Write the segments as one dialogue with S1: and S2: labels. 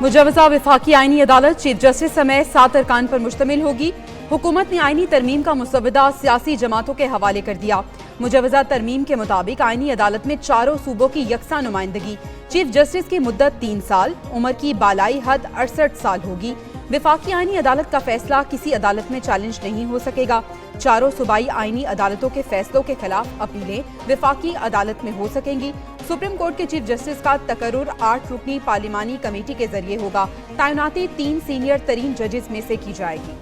S1: मुजवजा वफाकी आईनी अदालत चीफ जस्टिस समेत 7 अरकान पर मुश्तमिल होगी। हुकूमत ने आईनी तरमीम का मुसवदा सियासी जमातों के हवाले कर दिया। मुजवजा तरमीम के मुताबिक आईनी अदालत में चारों सूबों की यकसा नुमाइंदगी। चीफ जस्टिस की मुद्दत 3 साल, उम्र की बालाई हद 68 साल होगी। वफाकी आईनी अदालत का फैसला किसी अदालत में चैलेंज नहीं हो सकेगा। चारों सूबाई आईनी अदालतों के फैसलों के खिलाफ अपीलें वफाकी अदालत में हो सकेंगी। सुप्रीम कोर्ट के चीफ जस्टिस का तकर्रुर 8 रुकनी पार्लिमानी कमेटी के जरिए होगा। तैनाती 3 सीनियर तरीन जजेस में से की जाएगी।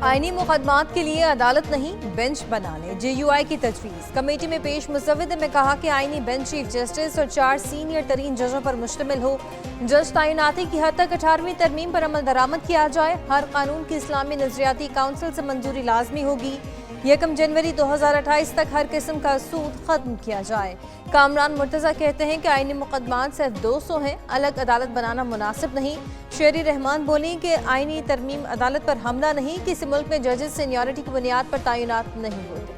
S2: आईनी मुकदमात के लिए अदालत नहीं बेंच बना ले, JUI की तजवीज़। कमेटी में पेश मुसव्विदे में कहा कि आईनी बेंच चीफ जस्टिस और 4 सीनियर तरीन जजों पर मुश्तमिल हो। जज तैनाती की हद तक 18वीं तरमीम पर अमल दरामद किया जाए। हर कानून की इस्लामी नजरियाती काउंसिल से मंजूरी लाजमी होगी। 1 जनवरी 2028 तक हर किस्म का सूद खत्म किया जाए। कामरान मुर्तज़ा कहते हैं कि आईनी मुकदमात सिर्फ 200 हैं, अलग अदालत बनाना मुनासिब नहीं। शेरी रहमान बोली कि आईनी तरमीम अदालत पर हमला नहीं, किसी मुल्क में जजेस सीनियरिटी की बुनियाद पर तैनात नहीं होते।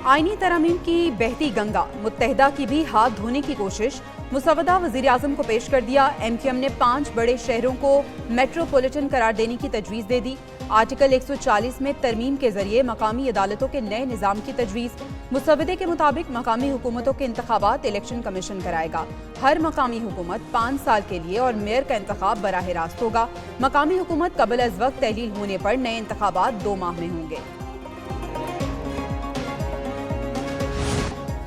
S1: आईनी तरमीम की बहती गंगा, मुत्तहिदा की भी हाथ धोने की कोशिश। मुसवदा वज़ीर आज़म को पेश कर दिया। MQM ने 5 बड़े शहरों को मेट्रोपॉलिटन करार देने की तजवीज़ दे दी। आर्टिकल 140 में तरमीम के जरिए मकामी अदालतों के नए निज़ाम की तजवीज़। मुसवदे के मुताबिक मकामी हुकूमतों के इंतखाबात इलेक्शन कमीशन कराएगा। हर मकामी हुकूमत 5 साल के लिए और मेयर का इंतखाब बराह रास्त होगा। मकामी हुकूमत कबल अज़ वक्त तहलील होने पर नए इंतखाबात 2 माह में होंगे।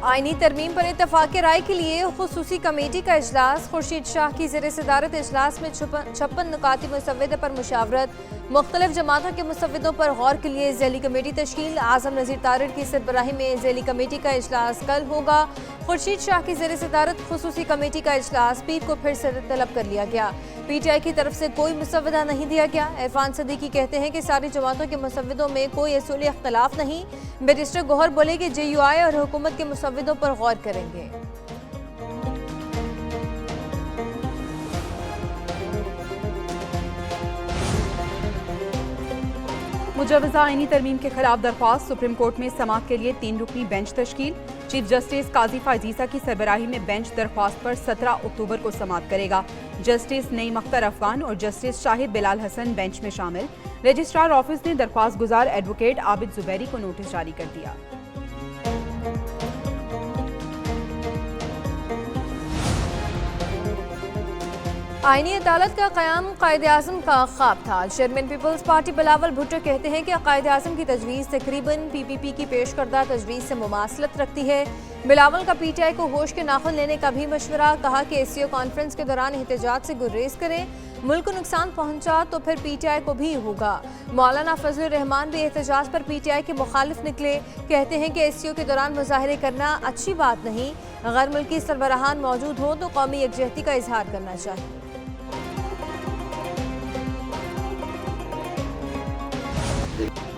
S2: आईनी तरमीम पर इत्तफाक़ राय के लिए खुसूसी कमेटी का इजलास। खुर्शीद शाह की ज़ेर सदारत इजलास में 56 नुकाती मुसव्विदे पर मुशावरत। मुख्तलिफ जमातों के मुसव्विदों पर गौर के लिए ज़ैली कमेटी तश्कील। आज़म नज़ीर तारड़ की सरबराही में ज़ैली कमेटी का इजलास कल होगा। खुर्शीद शाह की ज़ेर सदारत खुसूसी कमेटी का इजलास पीर को फिर से तलब कर लिया गया। PTI की तरफ से कोई मुसव्वदा नहीं दिया गया। इरफान सदीकी कहते हैं कि सारी जमातों के मुसव्विदों में कोई असूली अख्तलाफ नहीं। बैरिस्टर गौहर बोले कि JUI और हुकूमत के मुसव्विदों पर गौर करेंगे।
S1: मुजवजा आईनी तरमीम के खिलाफ दरख्वास्त। सुप्रीम कोर्ट में समाअत के लिए 3 रुकनी बेंच तश्कील। चीफ जस्टिस काजी फायजीसा की सरबराही में बेंच दरख्वास्त पर 17 अक्टूबर को समाअत करेगा। जस्टिस नईम अख्तर अफगान और जस्टिस शाहिद बिलाल हसन बेंच में शामिल। रजिस्ट्रार ऑफिस ने दरख्वास्त गुजार एडवोकेट आबिद जुबैरी को नोटिस जारी कर दिया।
S2: आईनी अदालत का क़याम कायद-ए-आज़म का ख्वाब था। चेयरमैन पीपल्स पार्टी बिलावल भुट्टो कहते हैं कि कायद-ए-आज़म की तजवीज़ तकरीबन PPP की पेश करदा तजवीज़ से मुमासलत रखती है। बिलावल का PTI को होश के नाखुन लेने का भी मशवरा। कहा कि SCO कॉन्फ्रेंस के दौरान एहतजाज से गुरेज करें। मुल्क को नुकसान पहुंचा तो फिर PTI को भी होगा। मौलाना फजलुर रहमान भी एहतजाज पर PTI के मुखालिफ निकले। कहते हैं कि SCO के दौरान मुजाहरे करना अच्छी बात नहीं। गैर मुल्की सरबराहान मौजूद हो तो कौमी यकजहती का इजहार करना चाहिए।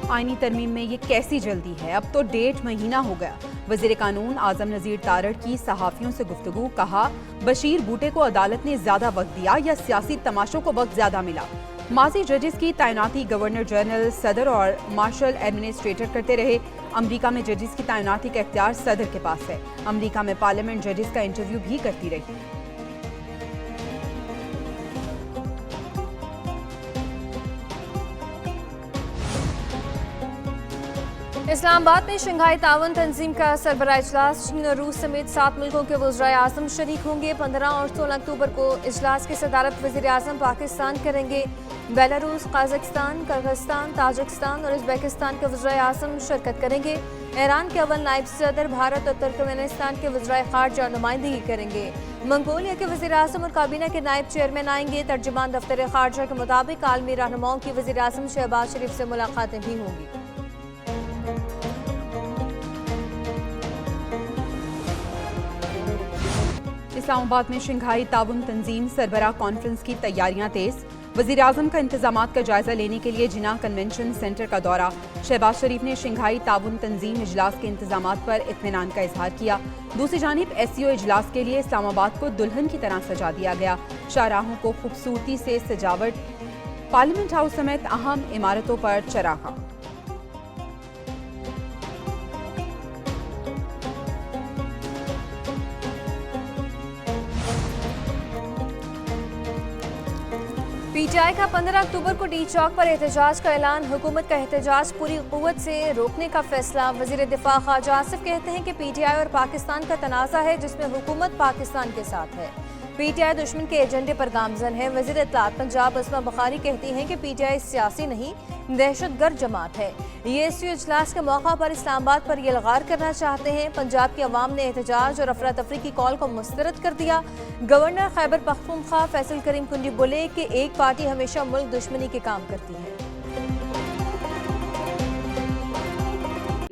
S1: आईनी तरमीम में ये कैसी जल्दी है, अब तो 1.5 महीना हो गया। वज़ीर कानून आज़म नज़ीर तारड़ की सहाफ़ियों से गुफ्तगू। कहा बशीर बूटे को अदालत ने ज्यादा वक्त दिया या सियासी तमाशों को वक्त ज्यादा मिला। माजी जजेस की तैनाती गवर्नर जनरल, सदर और मार्शल एडमिनिस्ट्रेटर करते रहे। अमरीका में जजेस की तैनाती का इख्तियार सदर के पास है। अमरीका में पार्लियामेंट जजेस का इंटरव्यू भी करती रही।
S2: इस्लामाबाद में शंघाई ताउन तंजीम का सरबराह इजलास। चीन और रूस समेत 7 मुल्कों के वज़राए आज़म शरीक होंगे। 15 और 16 अक्टूबर को इजलास की सदारत वज़ीर आज़म पाकिस्तान करेंगे। बेलारूस, कजाकिस्तान, किर्गिस्तान, ताजिकिस्तान और उज़्बेकिस्तान के वज़राए आज़म शिरकत करेंगे। ईरान के अव्वल नायब सदर भारत और तुर्कमेनिस्तान के वज़राए ख़ारजा नुमाइंदगी करेंगे। मंगोलिया के वज़ीर आज़म और काबीना के नायब चेयरमैन आएंगे। तर्जुमान दफ्तर ख़ारजा के मुताबिक आलमी रहनुमाओं की वज़ीर आज़म शहबाज शरीफ से मुलाकातें भी होंगी।
S1: इस्लामाबाद में शंघाई ताउन तंजीम सरबराह कॉन्फ्रेंस की तैयारियां तेज। वज़ीर आज़म का इंतजामात का जायजा लेने के लिए जिना कन्वेंशन सेंटर का दौरा। शहबाज शरीफ ने शंघाई ताउन तंजीम इजलास के इंतजामात पर इत्मीनान का इजहार किया। दूसरी जानिब SCO इजलास के लिए इस्लामाबाद को दुल्हन की तरह सजा दिया गया। शाहराहों को खूबसूरती से सजावट पार्लियामेंट हाउस समेत अहम इमारतों पर चरागा।
S2: पीटीआई का 15 अक्टूबर को डी चौक पर एहतजाज का ऐलान। हुकूमत का एहतजाज पूरी कुव्वत से रोकने का फैसला। वजीर दिफा ख्वाजा आसिफ कहते हैं कि पीटीआई और पाकिस्तान का तनाज़ा है जिसमें हुकूमत पाकिस्तान के साथ है। पीटीआई दुश्मन के एजेंडे पर गामजन है। वजीर इत्तलात पंजाब अस्मा बुखारी कहती हैं कि पीटीआई सियासी नहीं दहशतगर्द जमात है। ये एसयू इजलास के मौका पर इस्लामाबाद पर यलगार करना चाहते हैं। पंजाब की अवाम ने एहतजाज और अफरा तफरी की कॉल को मुस्तरद कर दिया। गवर्नर खैबर पख्तूनख्वा फैसल करीम कुंडी बोले कि एक पार्टी हमेशा मुल्क दुश्मनी के काम करती है।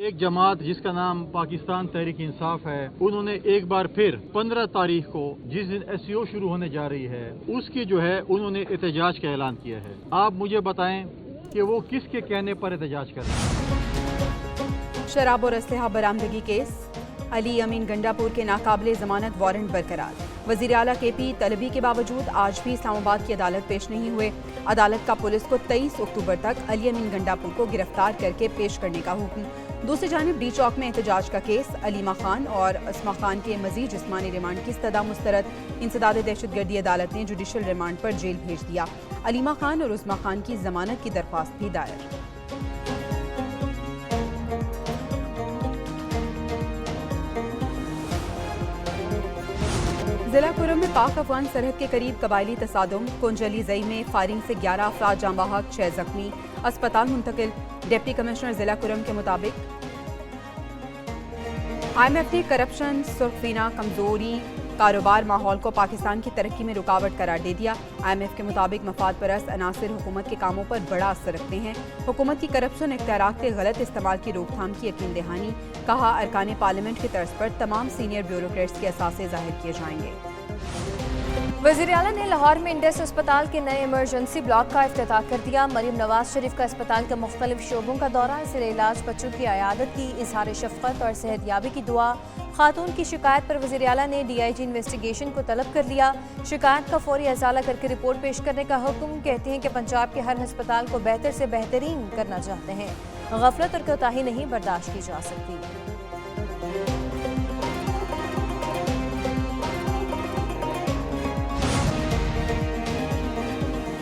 S3: एक जमात जिसका नाम पाकिस्तान तहरीक इंसाफ है, उन्होंने एक बार फिर 15 तारीख को जिस दिन एसईओ शुरू होने जा रही है उसकी जो है उन्होंने एहतजाज का ऐलान किया है। आप मुझे बताएं कि वो किसके कहने पर एहतजाज कर रहे हैं।
S1: शराब और असलहा बरामदगी केस, अली अमीन गंडापुर के नाकाबिले जमानत वारंट बरकरार। वजीर आला केपी तलबी के बावजूद आज भी इस्लामाबाद की अदालत पेश नहीं हुए। अदालत का पुलिस को 23 अक्टूबर तक अली अमीन गंडापुर को गिरफ्तार करके पेश करने का हुक्म। दूसरी जानिब डी चौक में एहतजाज का केस, अलीमा खान और अस्मा खान के मजीद जिस्मानी रिमांड की इस्तदा मुस्तरद। इंसदाद दहशतगर्दी अदालत ने जुडिशल रिमांड पर जेल भेज दिया। अलीमा खान और उस्मा खान की जमानत की दरख्वास्त भी दायर। जिला कुरम में पाक अफगान सरहद के करीब कबायली तसादुम, कुंजली जई में फायरिंग से 11 अफराद जाँ बहक, 6 जख्मी, अस्पताल मुंतकिल। डिप्टी कमिश्नर जिला कुरम के मुताबिक IMF ने करप्शन, सुर्खफीना, कमजोरी कारोबार माहौल को पाकिस्तान की तरक्की में रुकावट करार दे दिया। IMF के मुताबिक मफाद परस्त अनासिर हुकूमत के कामों पर बड़ा असर रखते हैं। हुकूमत की करप्शन इख्तियारात के गलत इस्तेमाल की रोकथाम की यकीन दहानी। कहा, अरकान पार्लियामेंट की तर्ज पर तमाम सीनियर ब्यूरोक्रेट्स के असासे जाहिर किए जाएंगे।
S2: वज़ीर आला ने लाहौर में इंडेस अस्पताल के नए इमरजेंसी ब्लॉक का इफ्तिताह कर दिया। मरीम नवाज शरीफ का अस्पताल के मुख्तलिफ शोबों का दौरा, ज़ेर इलाज बच्चों की अयादत की, इजहार शफ़क़त और सेहतयाबी की दुआ। खातून की शिकायत पर वज़ीर आला ने DIG इन्वेस्टिगेशन को तलब कर लिया। शिकायत का फौरी अजाला करके रिपोर्ट पेश करने का हुक्म। कहते हैं कि पंजाब के हर अस्पताल को बेहतर से बेहतरीन करना चाहते हैं। गफलत और कोताही नहीं बर्दाश्त की जा सकती।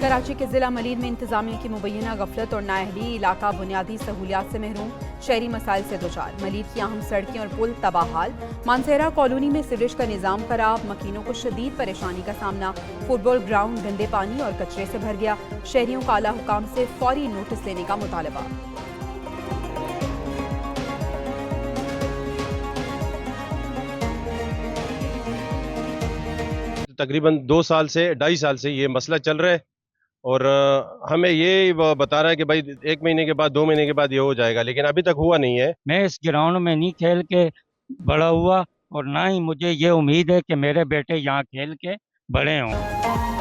S1: कराची के जिला मलीर में इंतजामिया की मुबैना गफलत और नाअहली, इलाका बुनियादी सहूलियात से महरूम, शहरी मसाइल से दोचार। मलीर की अहम सड़कें और पुल तबाहाल। मानसेरा कॉलोनी में सीवरेज का निज़ाम खराब, मकीनों को शदीद परेशानी का सामना। फुटबॉल ग्राउंड गंदे पानी और कचरे से भर गया। शहरियों का आला हुकाम से फौरी नोटिस लेने का मुतालबा।
S4: तकरीबन 2.5 साल से ये मसला चल रहा है और हमें ये बता रहा है कि भाई 1 महीने के बाद 2 महीने के बाद ये हो जाएगा, लेकिन अभी तक हुआ नहीं है।
S5: मैं इस ग्राउंड में नहीं खेल के बड़ा हुआ और ना ही मुझे ये उम्मीद है कि मेरे बेटे यहाँ खेल के बड़े हों।